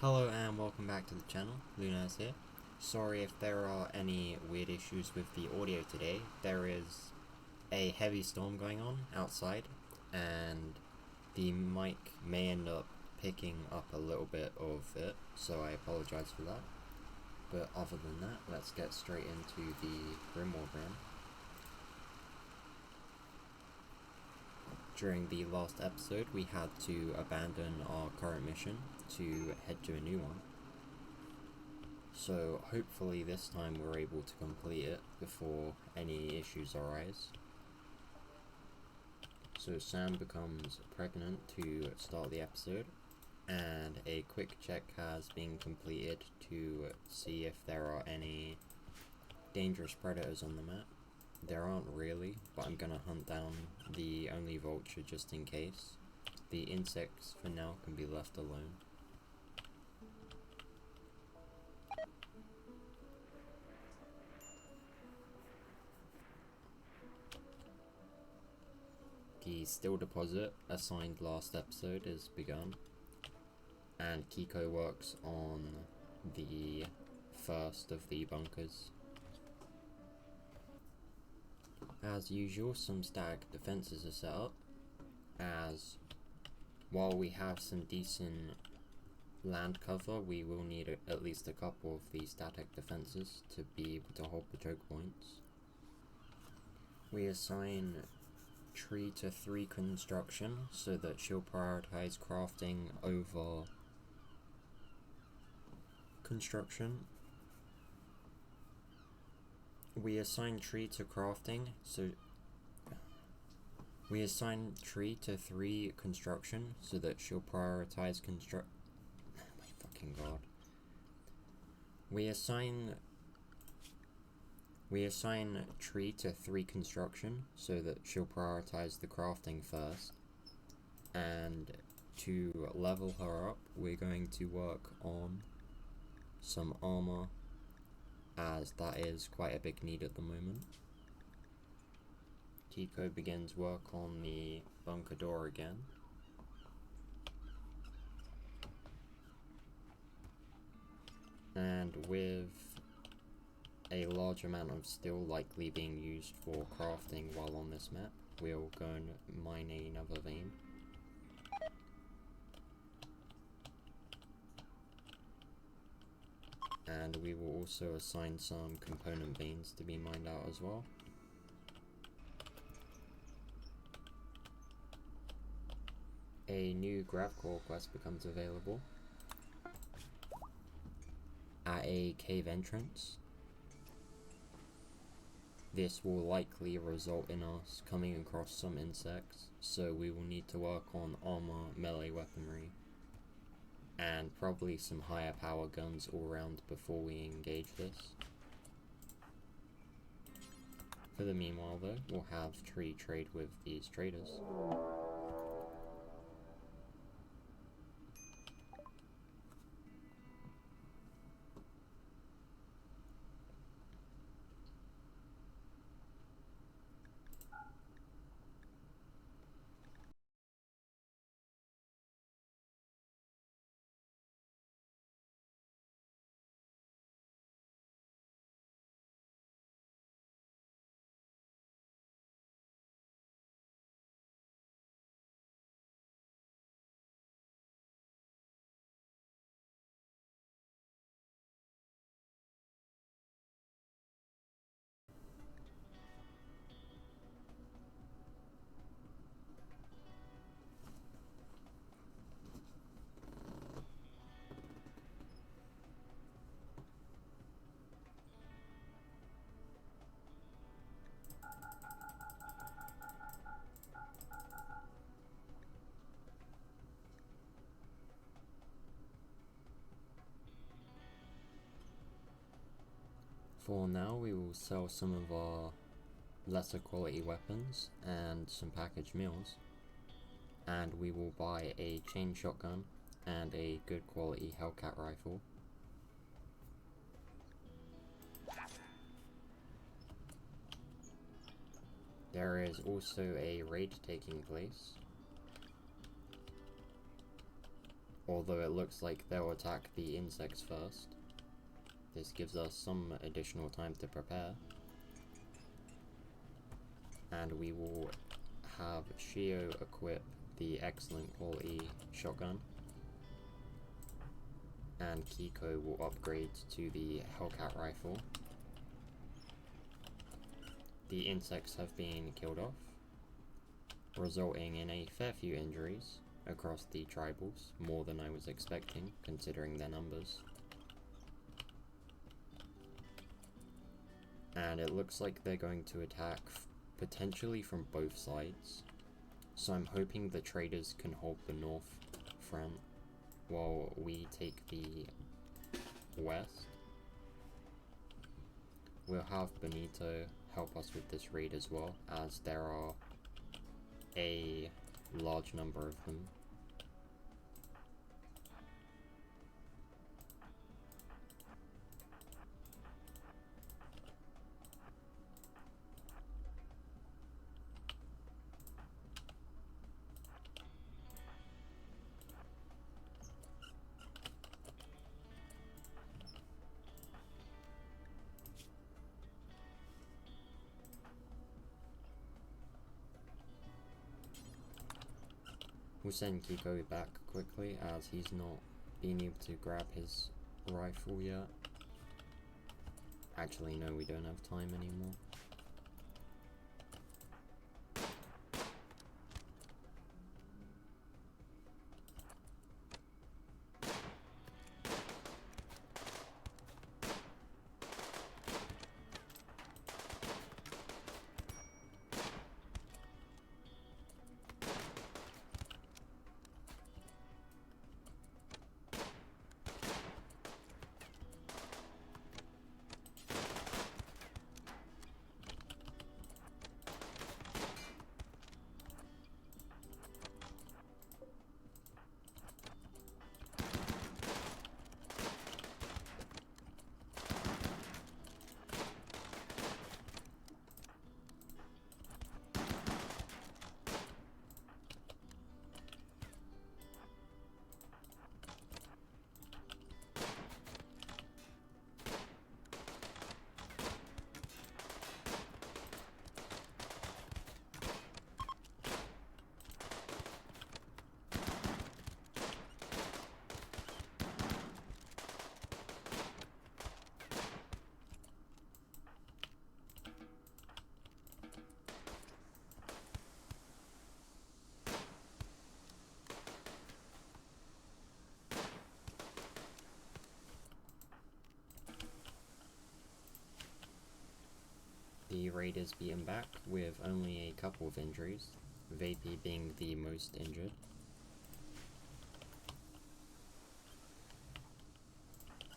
Hello and welcome back to the channel, Lunas here. Sorry if there are any weird issues with the audio today. There is a heavy storm going on outside and the mic may end up picking up a little bit of it, so I apologize for that. But other than that, let's get straight into the Rimworld run. During the last episode, we had to abandon our current mission to head to a new one. So hopefully this time we're able to complete it before any issues arise. So Sam becomes pregnant to start the episode, and a quick check has been completed to see if there are any dangerous predators on the map. There aren't really, but I'm gonna hunt down the only vulture just in case. The insects for now can be left alone. The still deposit assigned last episode is begun, and Kiko works on the first of the bunkers. As usual, some static defenses are set up, as while we have some decent land cover, we will need at least a couple of these static defenses to be able to hold the choke points. We assign tree to 3 construction so that she'll prioritize crafting over construction. We assign tree to crafting, so we assign tree to 3 construction so that she'll prioritize construct. My fucking god. We assign tree to 3 construction so that she'll prioritize the crafting first, and to level her up we're going to work on some armor, as that is quite a big need at the moment. Kiko begins work on the bunker door again. And with a large amount of steel likely being used for crafting while on this map, we'll go and mine another vein. And we will also assign some component veins to be mined out as well. A new Gravcore quest becomes available at a cave entrance. This will likely result in us coming across some insects, so we will need to work on armor, melee weaponry, and probably some higher power guns all around before we engage this. For the meanwhile though, we'll have tree trade with these traders. For now, we will sell some of our lesser quality weapons and some packaged meals, and we will buy a chain shotgun and a good quality Hellcat rifle. There is also a raid taking place, although it looks like they'll attack the insects first. This gives us some additional time to prepare. And we will have Shio equip the excellent quality shotgun. And Kiko will upgrade to the Hellcat rifle. The insects have been killed off, resulting in a fair few injuries across the tribals, more than I was expecting considering their numbers. And it looks like they're going to attack potentially from both sides, so I'm hoping the traders can hold the north front while we take the west. We'll have Benito help us with this raid as well, as there are a large number of them. We'll send Kiko back quickly, as he's not been able to grab his rifle yet. Actually, no, we don't have time anymore. The raid is beaten back with only a couple of injuries, Vapey being the most injured.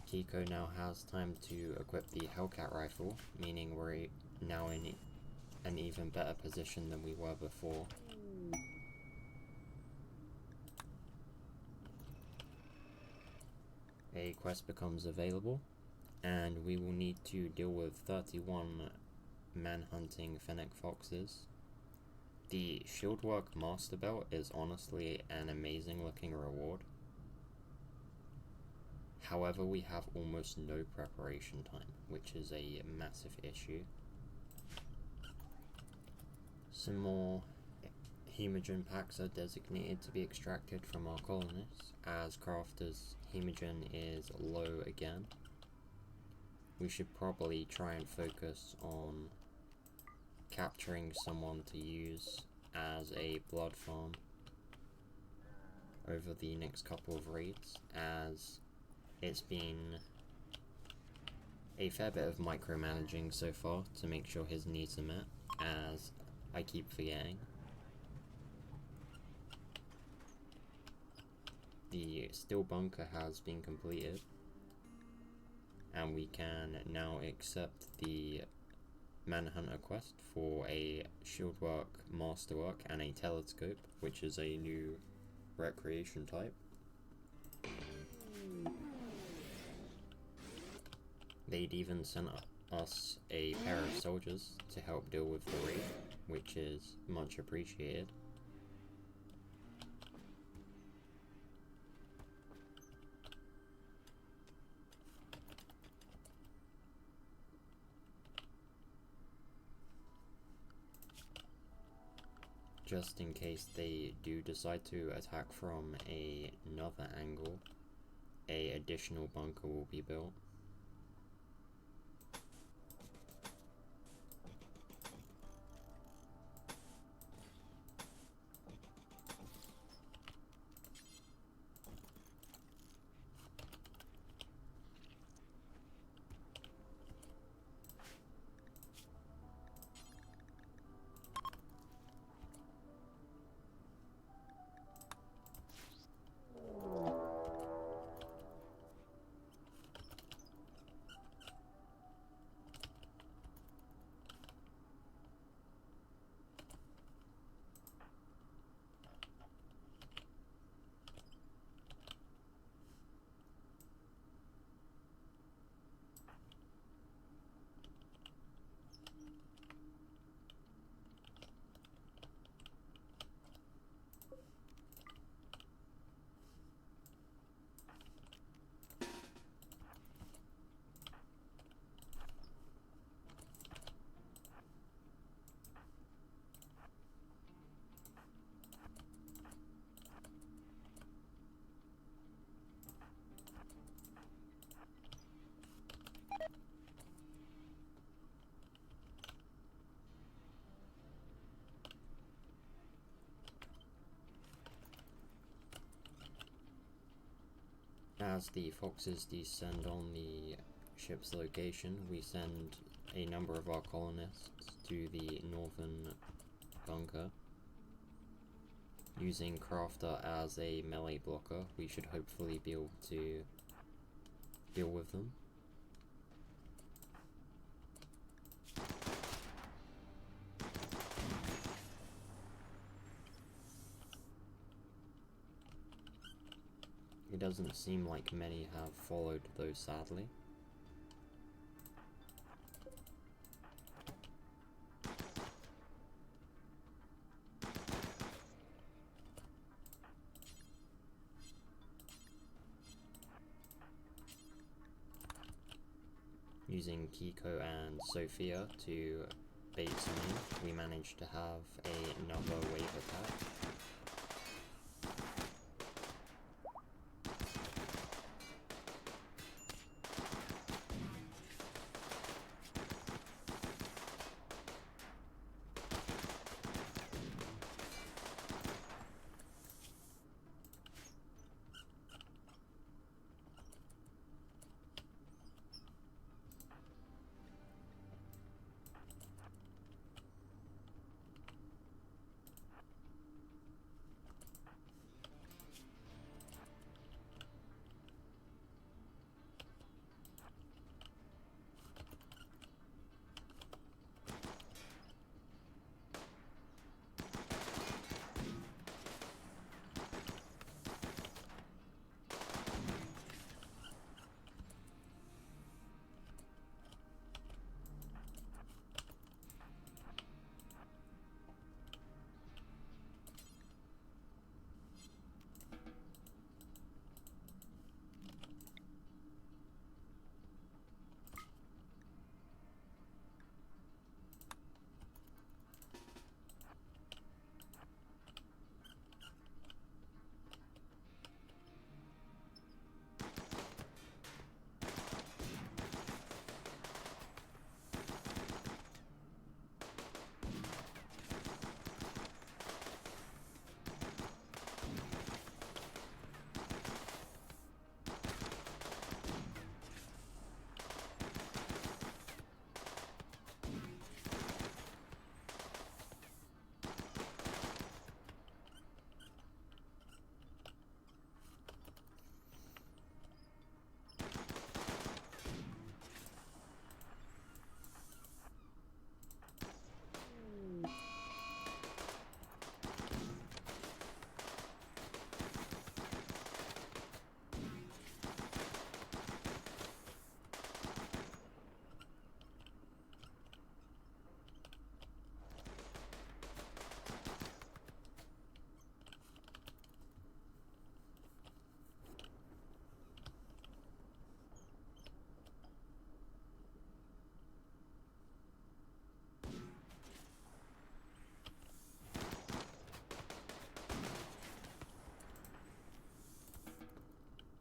Kiko now has time to equip the Hellcat rifle, meaning we're now in an even better position than we were before. A quest becomes available, and we will need to deal with 31 manhunting Fennec Foxes. The Shieldwork Master Belt is honestly an amazing looking reward. However, we have almost no preparation time, which is a massive issue. Some more hemogen packs are designated to be extracted from our colonists, as Crafter's hemogen is low again. We should probably try and focus on capturing someone to use as a blood farm over the next couple of raids, as it's been a fair bit of micromanaging so far to make sure his needs are met, as I keep forgetting. The steel bunker has been completed, and we can now accept the Manhunter quest for a Shieldwork Masterwork and a Telescope, which is a new recreation type. They'd even sent us a pair of soldiers to help deal with the raid, which is much appreciated. just in case they do decide to attack from another angle, a additional bunker will be built. As the foxes descend on the ship's location, we send a number of our colonists to the northern bunker. Using Crafter as a melee blocker, we should hopefully be able to deal with them. It doesn't seem like many have followed though, sadly. Using Kiko and Sophia to bait something, we managed to have another wave attack.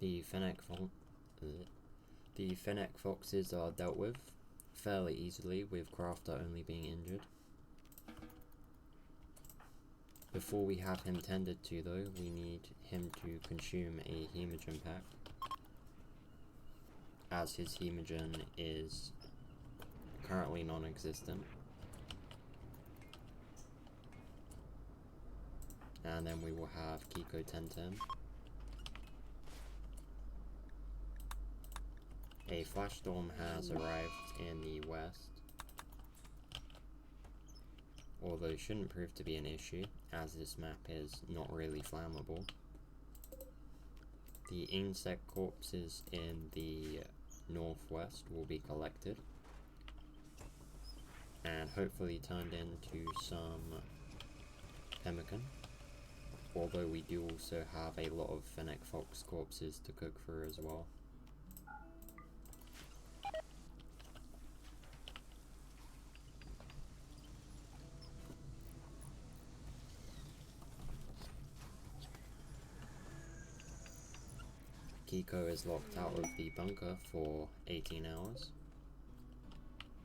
The Fennec foxes are dealt with fairly easily, with Crafter only being injured. Before we have him tended to though, we need him to consume a hemogen pack, as his hemogen is currently non-existent. And then we will have Kiko tend to him. A flash storm has arrived in the west, although it shouldn't prove to be an issue, as this map is not really flammable. The insect corpses in the northwest will be collected and hopefully turned into some pemmican, although we do also have a lot of Fennec fox corpses to cook through as well. Kiko is locked out of the bunker for 18 hours,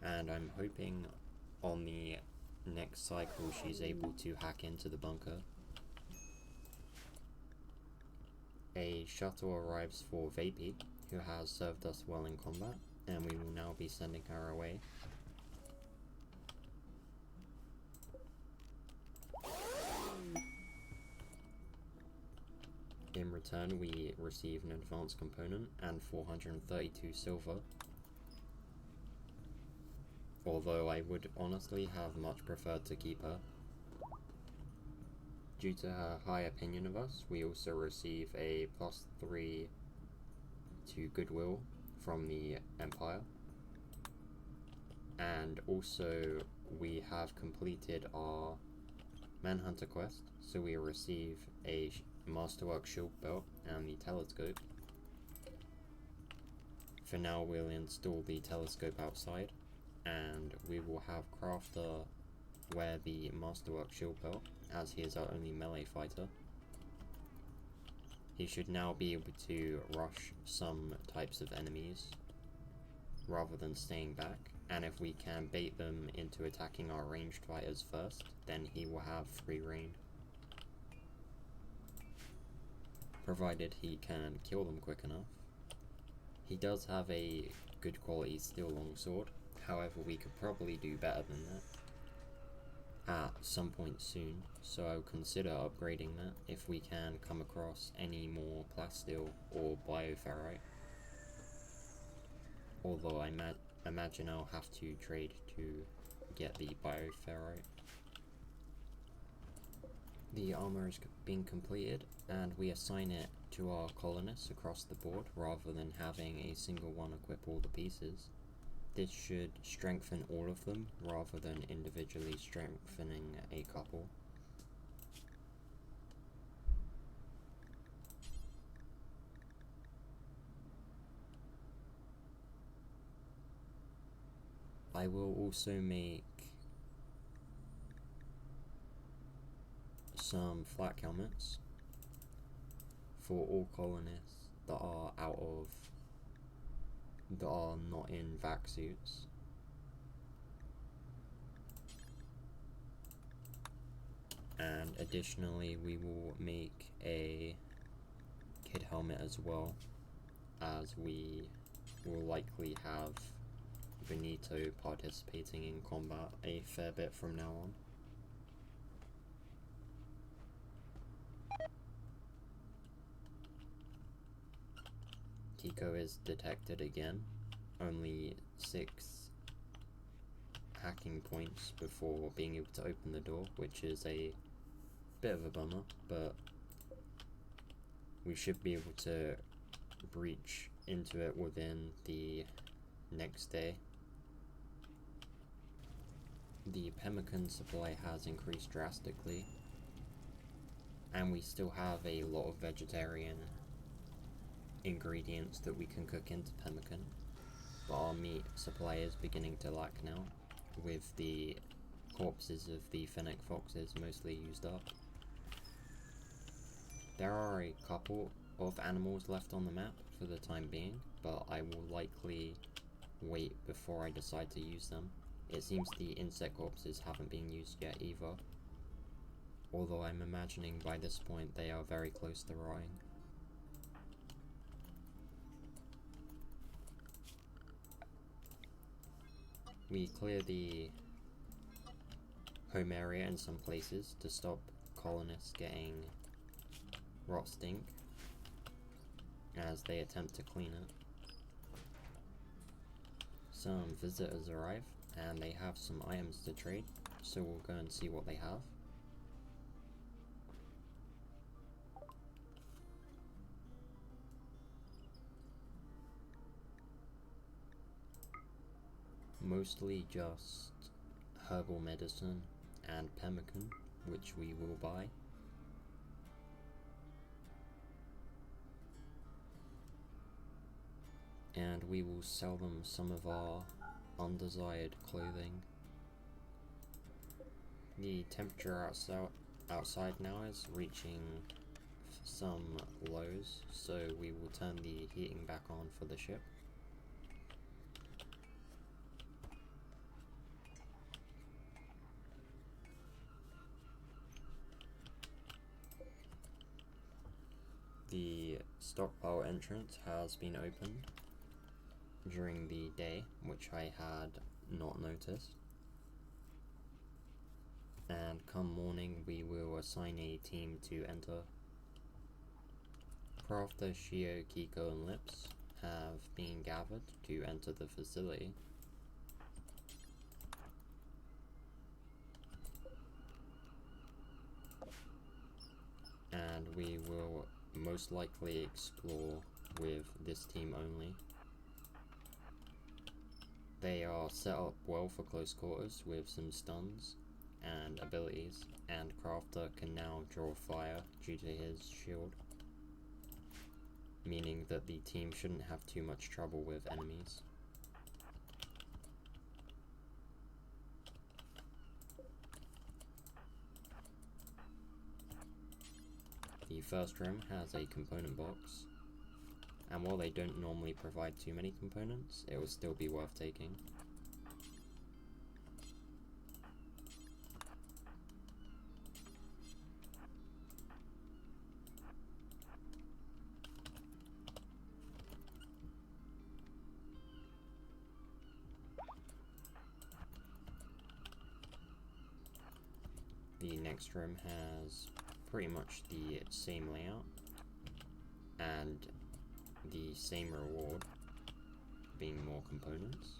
and I'm hoping on the next cycle she's able to hack into the bunker. A shuttle arrives for Vapey, who has served us well in combat, and we will now be sending her away. In return, we receive an advanced component and 432 silver. Although I would honestly have much preferred to keep her. Due to her high opinion of us, we also receive a +3 to goodwill from the Empire. And also, we have completed our Manhunter quest, so we receive a Masterwork shield belt and the telescope. For now, we'll install the telescope outside, and we will have Crafter wear the Masterwork shield belt, as he is our only melee fighter. He should now be able to rush some types of enemies rather than staying back, and if we can bait them into attacking our ranged fighters first, then he will have free reign, provided he can kill them quick enough. He does have a good quality steel longsword, however we could probably do better than that at some point soon, so I'll consider upgrading that if we can come across any more plasteel or bioferrite, although I imagine I'll have to trade to get the bioferrite. The armor is being completed, and we assign it to our colonists across the board rather than having a single one equip all the pieces. This should strengthen all of them rather than individually strengthening a couple. I will also make some flak helmets for all colonists that are not in vac suits. And additionally, we will make a kid helmet as well, as we will likely have Benito participating in combat a fair bit from now on. Kiko is detected again, only 6 hacking points before being able to open the door, which is a bit of a bummer, but we should be able to breach into it within the next day. The pemmican supply has increased drastically, and we still have a lot of vegetarian ingredients that we can cook into pemmican, but our meat supply is beginning to lack now, with the corpses of the Fennec foxes mostly used up. There are a couple of animals left on the map for the time being, but I will likely wait before I decide to use them. It seems the insect corpses haven't been used yet either, although I'm imagining by this point they are very close to rotting. We clear the home area in some places to stop colonists getting rot stink as they attempt to clean it. Some visitors arrive and they have some items to trade, so we'll go and see what they have. Mostly just herbal medicine and pemmican, which we will buy. And we will sell them some of our undesired clothing. The temperature outside now is reaching some lows, so we will turn the heating back on for the ship. The stockpile entrance has been opened during the day, which I had not noticed. And come morning we will assign a team to enter. Crafter, Shio, Kiko and Lips have been gathered to enter the facility. And we will most likely explore with this team only. They are set up well for close quarters with some stuns and abilities, and Crafter can now draw fire due to his shield, meaning that the team shouldn't have too much trouble with enemies. The first room has a component box, and while they don't normally provide too many components, it will still be worth taking. The next room has pretty much the same layout and the same reward, being more components.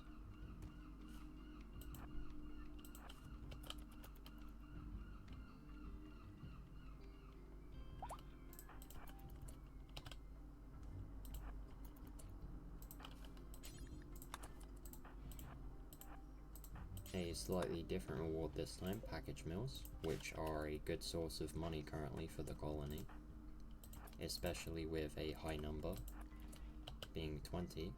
A slightly different reward this time, package mills, which are a good source of money currently for the colony, especially with a high number, being 20.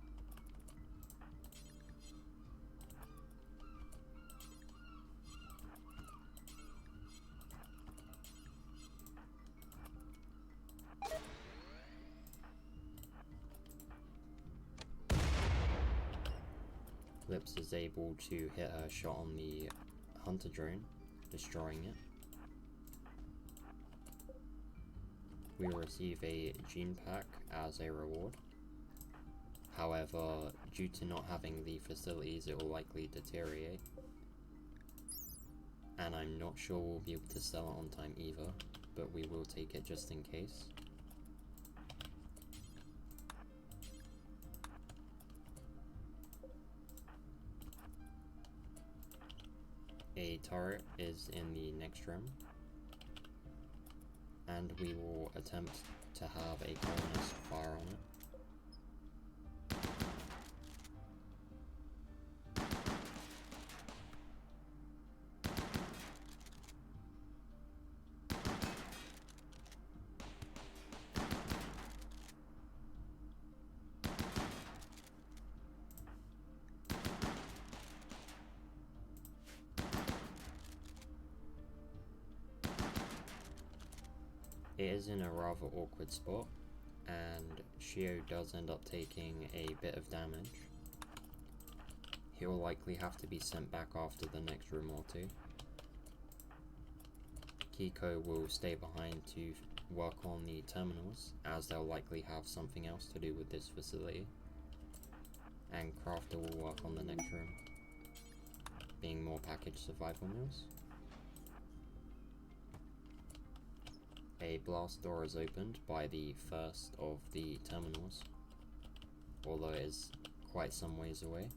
Lips is able to hit a shot on the hunter drone, destroying it. We will receive a gene pack as a reward. However, due to not having the facilities, it will likely deteriorate. And I'm not sure we'll be able to sell it on time either, but we will take it just in case. A turret is in the next room, and we will attempt to have a colonist fire on it. It is in a rather awkward spot, and Shio does end up taking a bit of damage, he'll likely have to be sent back after the next room or two. Kiko will stay behind to work on the terminals, as they'll likely have something else to do with this facility. And Crafter will work on the next room, being more packaged survival meals. A blast door is opened by the first of the terminals, although it is quite some ways away.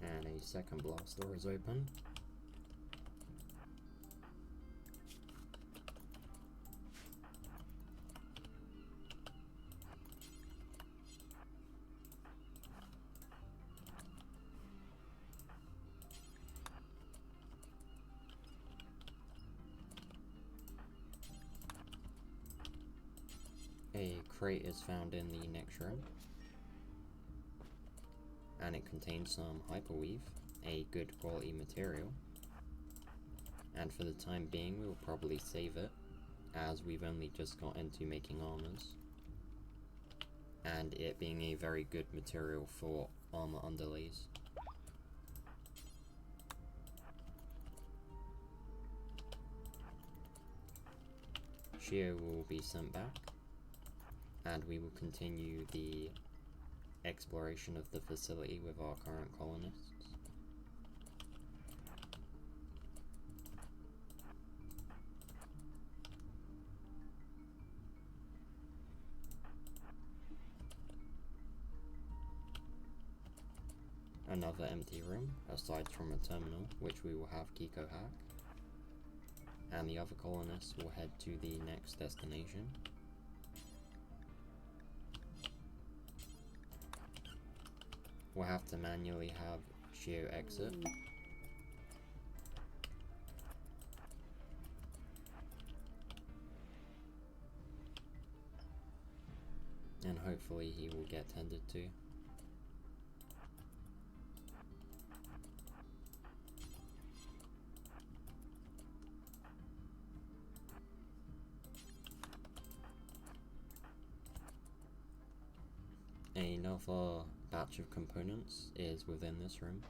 And a second blast door is opened. A crate is found in the next room, and it contains some hyperweave, a good quality material, and for the time being we will probably save it, as we've only just got into making armors, and it being a very good material for armor underlays. Shio will be sent back, and we will continue the exploration of the facility with our current colonists. Another empty room, aside from a terminal, which we will have Kiko hack. And the other colonists will head to the next destination. We'll have to manually have Shio exit. And hopefully he will get tended to. Another batch of components is within this room,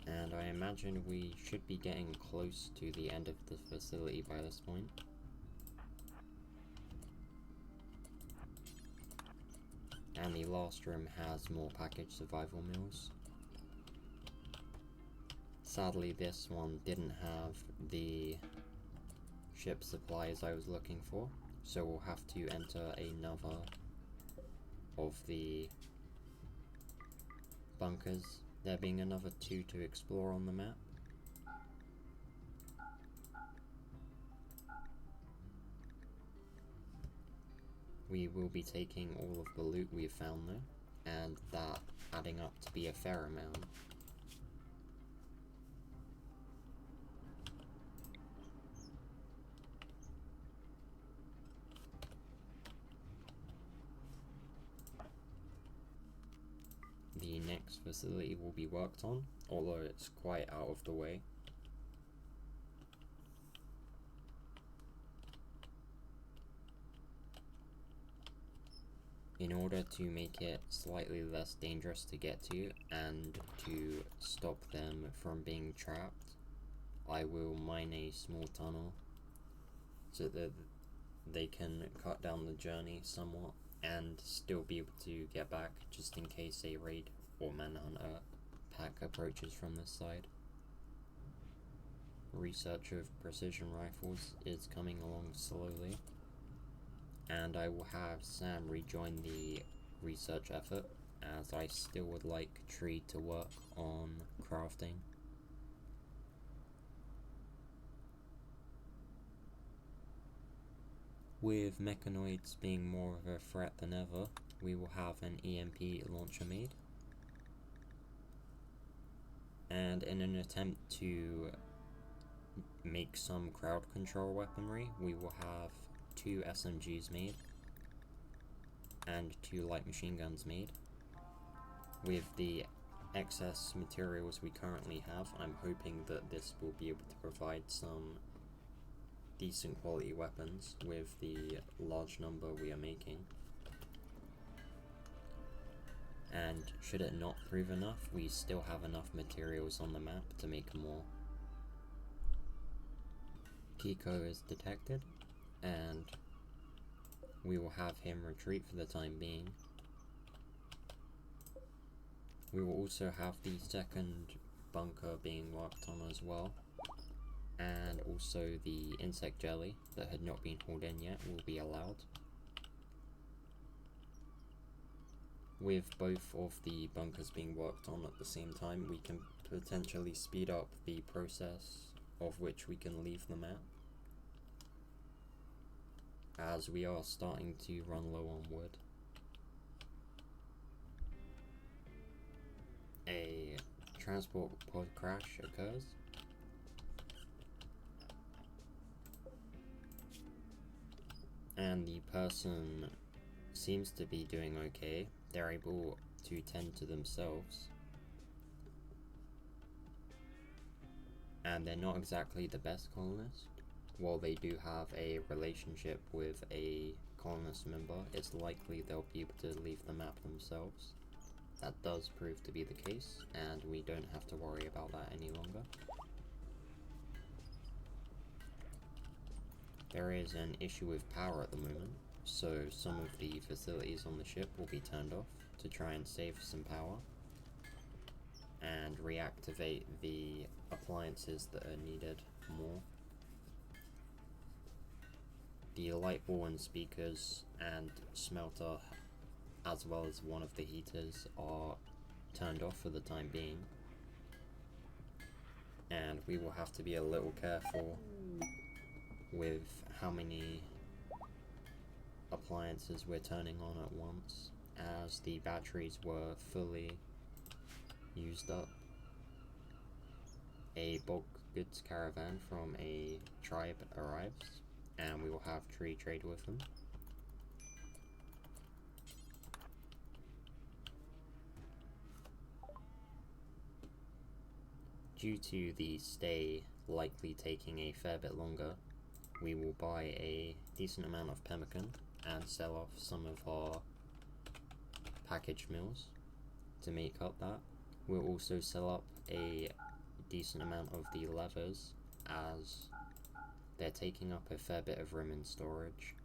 and I imagine we should be getting close to the end of the facility by this point. And the last room has more packaged survival meals. Sadly, this one didn't have the ship supplies I was looking for, so we'll have to enter another of the bunkers, there being another 2 to explore on the map. We will be taking all of the loot we've found though, and that adding up to be a fair amount. The next facility will be worked on, although it's quite out of the way. In order to make it slightly less dangerous to get to and to stop them from being trapped, I will mine a small tunnel so that they can cut down the journey somewhat and still be able to get back just in case a raid or manhunter pack approaches from this side. Research of precision rifles is coming along slowly, and I will have Sam rejoin the research effort, as I still would like Tree to work on crafting. With mechanoids being more of a threat than ever, we will have an EMP launcher made. And in an attempt to make some crowd control weaponry, we will have 2 SMGs made and 2 light machine guns made, with the excess materials we currently have, I'm hoping that this will be able to provide some decent quality weapons with the large number we are making. And should it not prove enough, we still have enough materials on the map to make more. Kiko is detected, and we will have him retreat for the time being. We will also have the second bunker being worked on as well, and also the insect jelly that had not been hauled in yet will be allowed. With both of the bunkers being worked on at the same time, we can potentially speed up the process of which we can leave them at, as we are starting to run low on wood. A transport pod crash occurs. And the person seems to be doing okay. They're able to tend to themselves. And they're not exactly the best colonist. While they do have a relationship with a colonist member, it's likely they'll be able to leave the map themselves. That does prove to be the case, and we don't have to worry about that any longer. There is an issue with power at the moment, so some of the facilities on the ship will be turned off to try and save some power and reactivate the appliances that are needed more. The light ball and speakers and smelter, as well as one of the heaters, are turned off for the time being, and we will have to be a little careful with how many appliances we're turning on at once, as the batteries were fully used up. A bulk goods caravan from a tribe arrives, and we will have free trade with them. Due to the stay likely taking a fair bit longer, we will buy a decent amount of pemmican and sell off some of our packaged meals to make up that. We'll also sell up a decent amount of the levers, as they're taking up a fair bit of room in storage.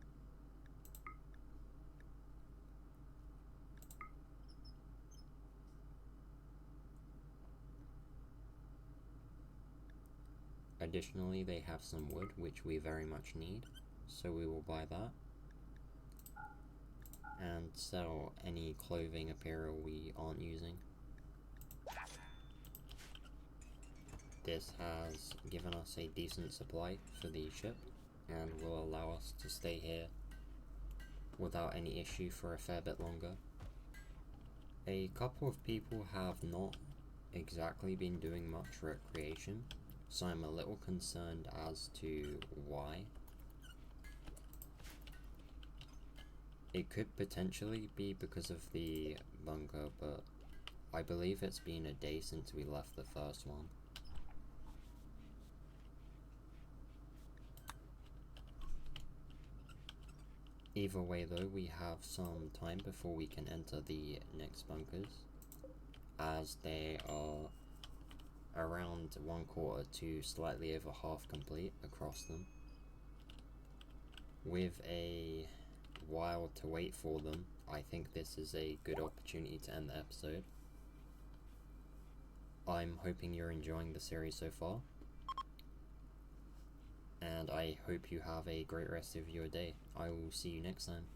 Additionally, they have some wood, which we very much need, so we will buy that and sell any clothing apparel we aren't using. This has given us a decent supply for the ship and will allow us to stay here without any issue for a fair bit longer. A couple of people have not exactly been doing much recreation, so I'm a little concerned as to why. It could potentially be because of the bunker, but I believe it's been a day since we left the first one. Either way though, we have some time before we can enter the next bunkers, as they are around 1/4 to slightly over half complete across them. With a while to wait for them, I think this is a good opportunity to end the episode. I'm hoping you're enjoying the series so far, and I hope you have a great rest of your day. I will see you next time.